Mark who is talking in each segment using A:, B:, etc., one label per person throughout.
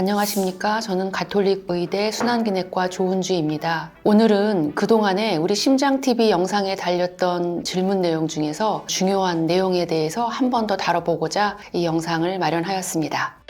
A: 안녕하십니까. 저는 가톨릭 의대 순환기내과 조은주입니다. 오늘은 그동안에 우리 심장TV 영상에 달렸던 질문 내용 중에서 중요한 내용에 대해서 한 번 더 다뤄보고자 이 영상을 마련하였습니다.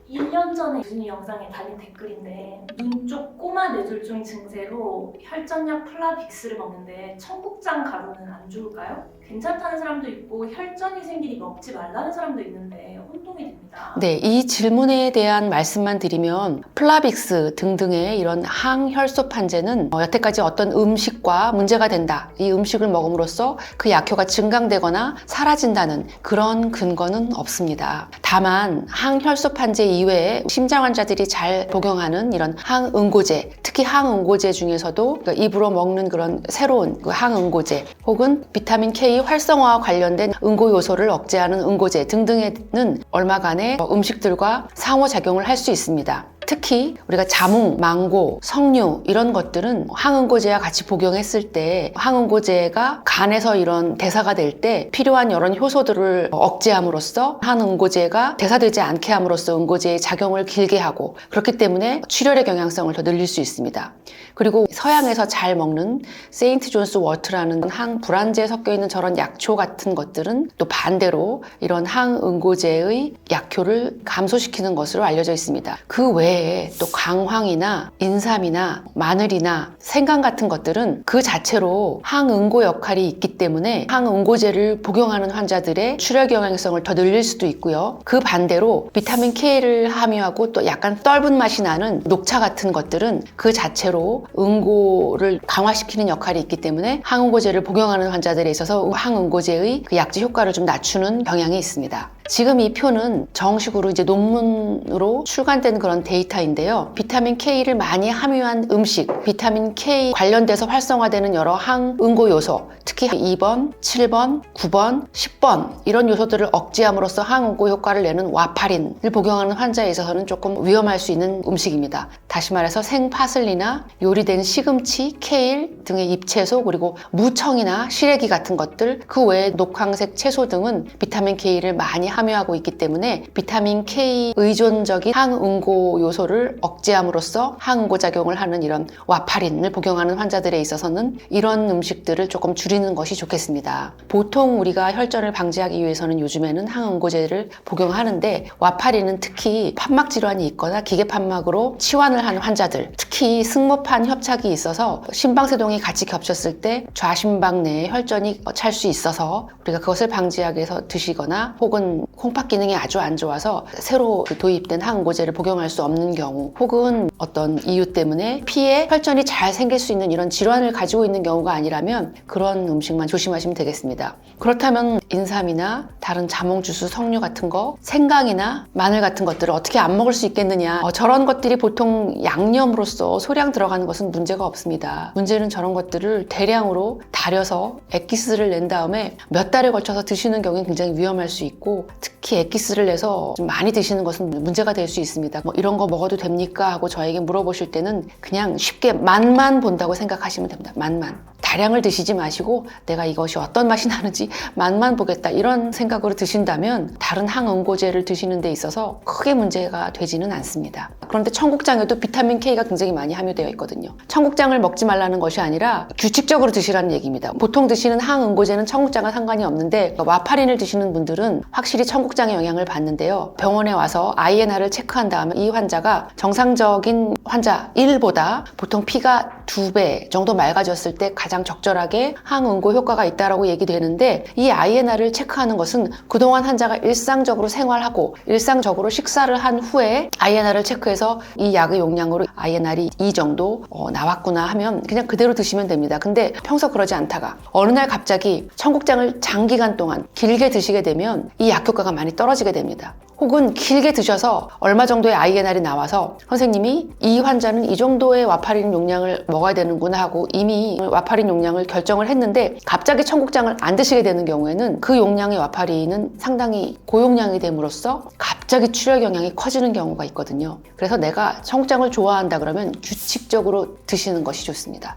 B: 1년 전에 무슨 영상에 달린 댓글인데 눈 쪽 꼬마 뇌졸중 증세로 혈전약 플라빅스를 먹는데 청국장 가루는 안 좋을까요? 괜찮다는 사람도 있고 혈전이 생기니 먹지 말라는 사람도 있는데 혼동이 됩니다.
A: 네, 이 질문에 대한 말씀만 드리면 플라빅스 등등의 이런 항혈소판제는 여태까지 어떤 음식과 문제가 된다. 이 음식을 먹음으로써 그 약효가 증강되거나 사라진다는 그런 근거는 없습니다. 다만 항혈소판제 이외에 심장 환자들이 잘 복용하는 이런 항응고제, 특히 항응고제 중에서도 입으로 먹는 그런 새로운 그 항응고제 혹은 비타민 K 활성화와 관련된 응고 요소를 억제하는 응고제 등등에는 얼마간의 음식들과 상호작용을 할 수 있습니다. 특히 우리가 자몽, 망고, 석류 이런 것들은 항응고제와 같이 복용했을 때 항응고제가 간에서 이런 대사가 될 때 필요한 이런 효소들을 억제함으로써 항응고제가 대사되지 않게 함으로써 응고제의 작용을 길게 하고 그렇기 때문에 출혈의 경향성을 더 늘릴 수 있습니다. 그리고 서양에서 잘 먹는 세인트 존스 워트라는 항불안제에 섞여 있는 저런 약초 같은 것들은 또 반대로 이런 항응고제의 약효를 감소시키는 것으로 알려져 있습니다. 그 외에 또 강황이나 인삼이나 마늘이나 생강 같은 것들은 그 자체로 항응고 역할이 있기 때문에 항응고제를 복용하는 환자들의 출혈 경향성을 더 늘릴 수도 있고요. 그 반대로 비타민 K를 함유하고 또 약간 떫은 맛이 나는 녹차 같은 것들은 그 자체로 응고를 강화시키는 역할이 있기 때문에 항응고제를 복용하는 환자들에 있어서 항응고제의 그 약제 효과를 좀 낮추는 경향이 있습니다. 지금 이 표는 정식으로 이제 논문으로 출간된 그런 데이터인데요. 비타민 K를 많이 함유한 음식, 비타민 K 관련돼서 활성화되는 여러 항응고 요소, 특히 2번, 7번, 9번, 10번 이런 요소들을 억제함으로써 항응고 효과를 내는 와파린을 복용하는 환자에 있어서는 조금 위험할 수 있는 음식입니다. 다시 말해서 생파슬리나 요리된 시금치, 케일 등의 잎채소 그리고 무청이나 시래기 같은 것들 그 외에 녹황색 채소 등은 비타민 K를 많이 함유하고 있기 때문에 비타민 K 의존적인 항응고 요소를 억제함으로써 항응고 작용을 하는 이런 와파린을 복용하는 환자들에 있어서는 이런 음식들을 조금 줄이는 것이 좋겠습니다. 보통 우리가 혈전을 방지하기 위해서는 요즘에는 항응고제를 복용하는데 와파린은 특히 판막 질환이 있거나 기계 판막으로 치환을 하는 환자들, 특히 승모판 협착이 있어서 심방세동이 같이 겹쳤을 때 좌심방 내에 혈전이 찰 수 있어서 우리가 그것을 방지하기 위해서 드시거나 혹은 콩팥 기능이 아주 안 좋아서 새로 도입된 항응고제를 복용할 수 없는 경우 혹은 어떤 이유 때문에 피에 혈전이 잘 생길 수 있는 이런 질환을 가지고 있는 경우가 아니라면 그런 음식만 조심하시면 되겠습니다. 그렇다면 인삼이나 다른 자몽 주스, 석류 같은 거, 생강이나 마늘 같은 것들을 어떻게 안 먹을 수 있겠느냐. 저런 것들이 보통 양념으로서 소량 들어가는 것은 문제가 없습니다. 문제는 저런 것들을 대량으로 달여서 엑기스를 낸 다음에 몇 달에 걸쳐서 드시는 경우는 굉장히 위험할 수 있고 특히 엑기스를 내서 좀 많이 드시는 것은 문제가 될 수 있습니다. 이런 거 먹어도 됩니까? 하고 저에게 물어보실 때는 그냥 쉽게 맛만 본다고 생각하시면 됩니다. 맛만. 다량을 드시지 마시고 내가 이것이 어떤 맛이 나는지 맛만 보겠다 이런 생각으로 드신다면 다른 항응고제를 드시는 데 있어서 크게 문제가 되지는 않습니다. 그런데 청국장에도 비타민 K가 굉장히 많이 함유되어 있거든요. 청국장을 먹지 말라는 것이 아니라 규칙적으로 드시라는 얘기입니다. 보통 드시는 항응고제는 청국장과 상관이 없는데 와파린을 드시는 분들은 확실히 청국장의 영향을 받는데요. 병원에 와서 INR을 체크한 다음에 이 환자가 정상적인 환자 1보다 보통 피가 2배 정도 맑아졌을 때 가장 적절하게 항응고 효과가 있다라고 얘기되는데 이 INR을 체크하는 것은 그동안 환자가 일상적으로 생활하고 일상적으로 식사를 한 후에 INR을 체크해서 이 약의 용량으로 INR이 2 정도 나왔구나 하면 그냥 그대로 드시면 됩니다. 근데 평소 그러지 않다가 어느 날 갑자기 청국장을 장기간 동안 길게 드시게 되면 이 약효과가 많이 떨어지게 됩니다. 혹은 길게 드셔서 얼마 정도의 INR이 나와서 선생님이 이 환자는 이 정도의 와파린 용량을 먹어야 되는구나 하고 이미 와파린 용량을 결정을 했는데 갑자기 청국장을 안 드시게 되는 경우에는 그 용량의 와파린은 상당히 고용량이 됨으로써 갑자기 출혈 경향이 커지는 경우가 있거든요. 그래서 내가 청국장을 좋아한다 그러면 규칙적으로 드시는 것이 좋습니다.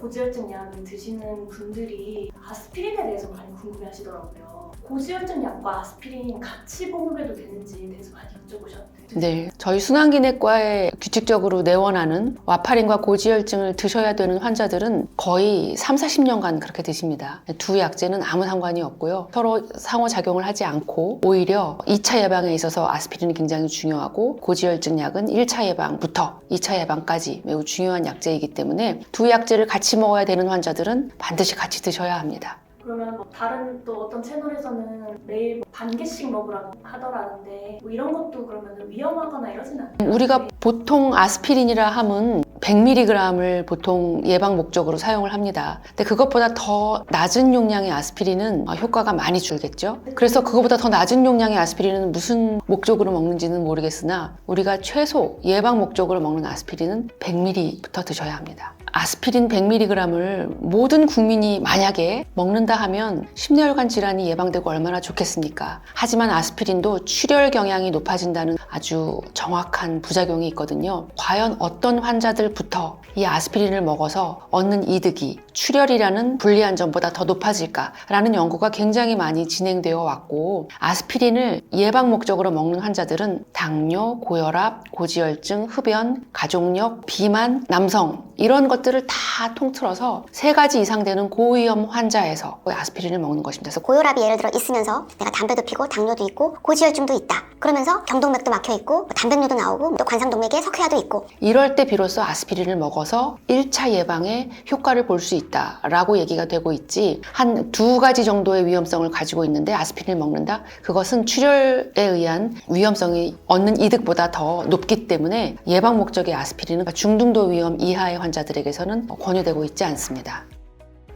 B: 고지혈증 약을 드시는 분들이 아스피린에 대해서 많이 궁금해하시더라고요. 고지혈증 약과 아스피린 같이 복용해도 되는지에 대해서 많이 여쭤보셨는데.
A: 네, 저희 순환기내과에 규칙적으로 내원하는 와파린과 고지혈증을 드셔야 되는 환자들은 거의 30-40년간 그렇게 드십니다. 두 약제는 아무 상관이 없고요. 서로 상호작용을 하지 않고 오히려 2차 예방에 있어서 아스피린이 굉장히 중요하고 고지혈증 약은 1차 예방부터 2차 예방까지 매우 중요한 약제이기 때문에 두 약제를 같이 먹어야 되는 환자들은 반드시 같이 드셔야 합니다.
B: 그러면 뭐 다른 또 어떤 채널에서는 매일 반 개씩 먹으라고 하더라는데 뭐 이런 것도 그러면 위험하거나 이러진 않나요?
A: 우리가 보통 아스피린이라 함은 100mg을 보통 예방 목적으로 사용을 합니다. 근데 그것보다 더 낮은 용량의 아스피린은 효과가 많이 줄겠죠. 그래서 그것보다 더 낮은 용량의 아스피린은 무슨 목적으로 먹는지는 모르겠으나 우리가 최소 예방 목적으로 먹는 아스피린은 100mg부터 드셔야 합니다. 아스피린 100mg을 모든 국민이 만약에 먹는다 하면 심뇌혈관 질환이 예방되고 얼마나 좋겠습니까? 하지만 아스피린도 출혈 경향이 높아진다는 아주 정확한 부작용이 있거든요. 과연 어떤 환자들부터 이 아스피린을 먹어서 얻는 이득이 출혈이라는 불리한 점보다 더 높아질까라는 연구가 굉장히 많이 진행되어 왔고, 아스피린을 예방 목적으로 먹는 환자들은 당뇨, 고혈압, 고지혈증, 흡연, 가족력, 비만, 남성 이런 것들을 다 통틀어서 3가지 이상 되는 고위험 환자에서 아스피린을 먹는 것입니다. 그래서
C: 고혈압이 예를 들어 있으면서 내가 담배도 피고 당뇨도 있고 고지혈증도 있다. 그러면서 경동맥도 막혀 있고 단백뇨도 나오고 또 관상동맥에 석회화도 있고
A: 이럴 때 비로소 아스피린을 먹어서 1차 예방에 효과를 볼 수 있다라고 얘기가 되고 있지, 한 2가지 정도의 위험성을 가지고 있는데 아스피린을 먹는다? 그것은 출혈에 의한 위험성이 얻는 이득보다 더 높기 때문에 예방 목적의 아스피린은 중등도 위험 이하의 환자들에게서는 권유되고 있지 않습니다.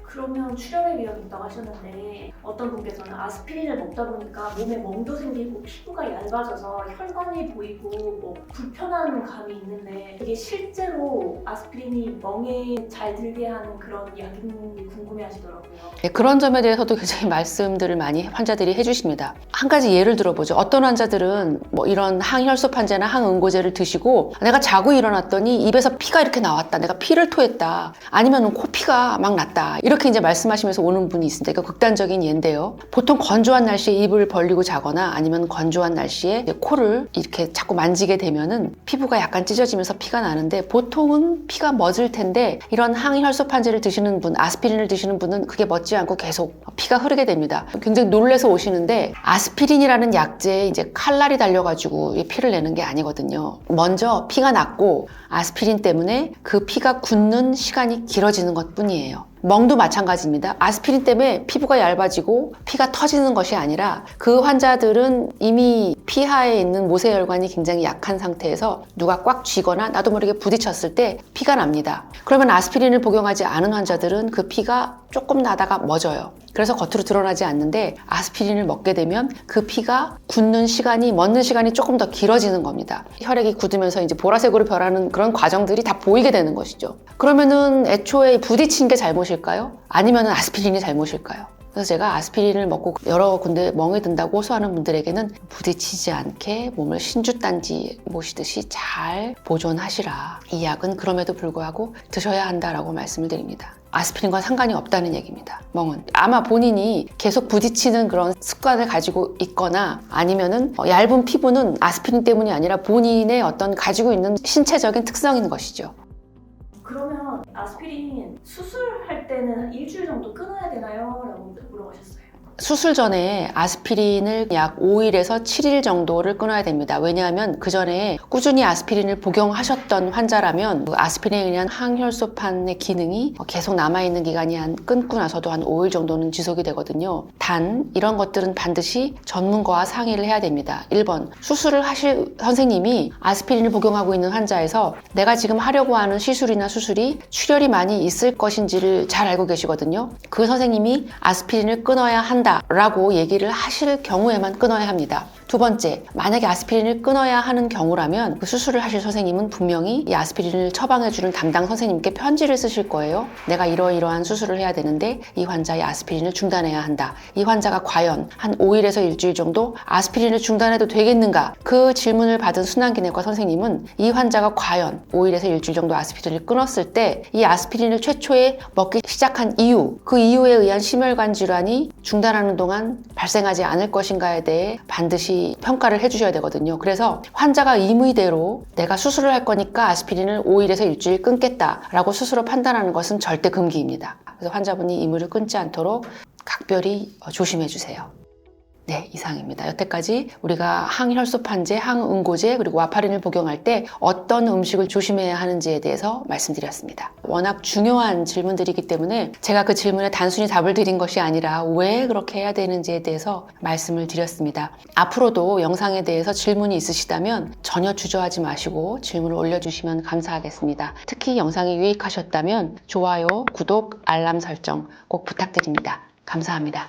B: 그러면 출혈의 위험이 있다고 하셨는데 어떤 분께서는 아스피린을 먹다 보니까 몸에 멍도 생기고 피부가 얇아져서 혈관이 보이고 뭐 불편한 감이 있는데 이게 실제로 아스피린이 멍에 잘 들게 하는 그런 약인지 궁금해하시더라고요.
A: 네, 그런 점에 대해서도 굉장히 말씀들을 많이 환자들이 해주십니다. 한 가지 예를 들어보죠. 어떤 환자들은 뭐 이런 항혈소판제나 항응고제를 드시고 내가 자고 일어났더니 입에서 피가 이렇게 나왔다, 내가 피를 토했다, 아니면 코피가 막 났다, 이렇게 이제 말씀하시면서 오는 분이 있습니다. 이거 극단적인 예인데요. 보통 건조한 날씨에 입을 벌리고 자거나 아니면 건조한 날씨에 코를 이렇게 자꾸 만지게 되면은 피부가 약간 찢어지면서 피가 나는데, 보통은 피가 멎을 텐데 이런 항혈소판제를 드시는 분, 아스피린을 드시는 분은 그게 멎지 않고 계속 피가 흐르게 됩니다. 굉장히 놀라서 오시는데, 아스피린이라는 약제에 이제 칼날이 달려가지고 피를 내는 게 아니거든요. 먼저 피가 났고 아스피린 때문에 그 피가 굳는 시간이 길어지는 것뿐이에요. 멍도 마찬가지입니다. 아스피린 때문에 피부가 얇아지고 피가 터지는 것이 아니라 그 환자들은 이미 피하에 있는 모세혈관이 굉장히 약한 상태에서 누가 꽉 쥐거나 나도 모르게 부딪혔을 때 피가 납니다. 그러면 아스피린을 복용하지 않은 환자들은 그 피가 조금 나다가 멎어요. 그래서 겉으로 드러나지 않는데 아스피린을 먹게 되면 그 피가 굳는 시간이, 멎는 시간이 조금 더 길어지는 겁니다. 혈액이 굳으면서 이제 보라색으로 변하는 그런 과정들이 다 보이게 되는 것이죠. 그러면은 애초에 부딪힌 게 잘못일까요? 아니면은 아스피린이 잘못일까요? 그래서 제가 아스피린을 먹고 여러 군데 멍이 든다고 호소하는 분들에게는 부딪히지 않게 몸을 신주단지 모시듯이 잘 보존하시라. 이 약은 그럼에도 불구하고 드셔야 한다라고 말씀을 드립니다. 아스피린과 상관이 없다는 얘기입니다. 멍은 아마 본인이 계속 부딪히는 그런 습관을 가지고 있거나 아니면은 얇은 피부는 아스피린 때문이 아니라 본인의 어떤 가지고 있는 신체적인 특성인 것이죠.
B: 그러면 아스피린 수술할 때는 한 일주일 정도 끊어야 되나요? 라고 물어보셨어요.
A: 수술 전에 아스피린을 약 5일에서 7일 정도를 끊어야 됩니다. 왜냐하면 그 전에 꾸준히 아스피린을 복용하셨던 환자라면 그 아스피린에 의한 항혈소판의 기능이 계속 남아있는 기간이 끊고 나서도 한 5일 정도는 지속이 되거든요. 단 이런 것들은 반드시 전문가와 상의를 해야 됩니다. 1번, 수술을 하실 선생님이 아스피린을 복용하고 있는 환자에서 내가 지금 하려고 하는 시술이나 수술이 출혈이 많이 있을 것인지를 잘 알고 계시거든요. 그 선생님이 아스피린을 끊어야 한다 라고 얘기를 하실 경우에만 끊어야 합니다. 두 번째, 만약에 아스피린을 끊어야 하는 경우라면 그 수술을 하실 선생님은 분명히 이 아스피린을 처방해주는 담당 선생님께 편지를 쓰실 거예요. 내가 이러이러한 수술을 해야 되는데 이 환자의 아스피린을 중단해야 한다. 이 환자가 과연 한 5일에서 일주일 정도 아스피린을 중단해도 되겠는가? 그 질문을 받은 순환기내과 선생님은 이 환자가 과연 5일에서 일주일 정도 아스피린을 끊었을 때 이 아스피린을 최초에 먹기 시작한 이유, 그 이유에 의한 심혈관 질환이 중단하는 동안 발생하지 않을 것인가에 대해 반드시 평가를 해주셔야 되거든요. 그래서 환자가 임의대로 내가 수술을 할 거니까 아스피린을 5일에서 일주일 끊겠다라고 스스로 판단하는 것은 절대 금기입니다. 그래서 환자분이 임의를 끊지 않도록 각별히 조심해 주세요. 네, 이상입니다. 여태까지 우리가 항혈소판제, 항응고제, 그리고 와파린을 복용할 때 어떤 음식을 조심해야 하는지에 대해서 말씀드렸습니다. 워낙 중요한 질문들이기 때문에 제가 그 질문에 단순히 답을 드린 것이 아니라 왜 그렇게 해야 되는지에 대해서 말씀을 드렸습니다. 앞으로도 영상에 대해서 질문이 있으시다면 전혀 주저하지 마시고 질문을 올려주시면 감사하겠습니다. 특히 영상이 유익하셨다면 좋아요, 구독, 알람 설정 꼭 부탁드립니다. 감사합니다.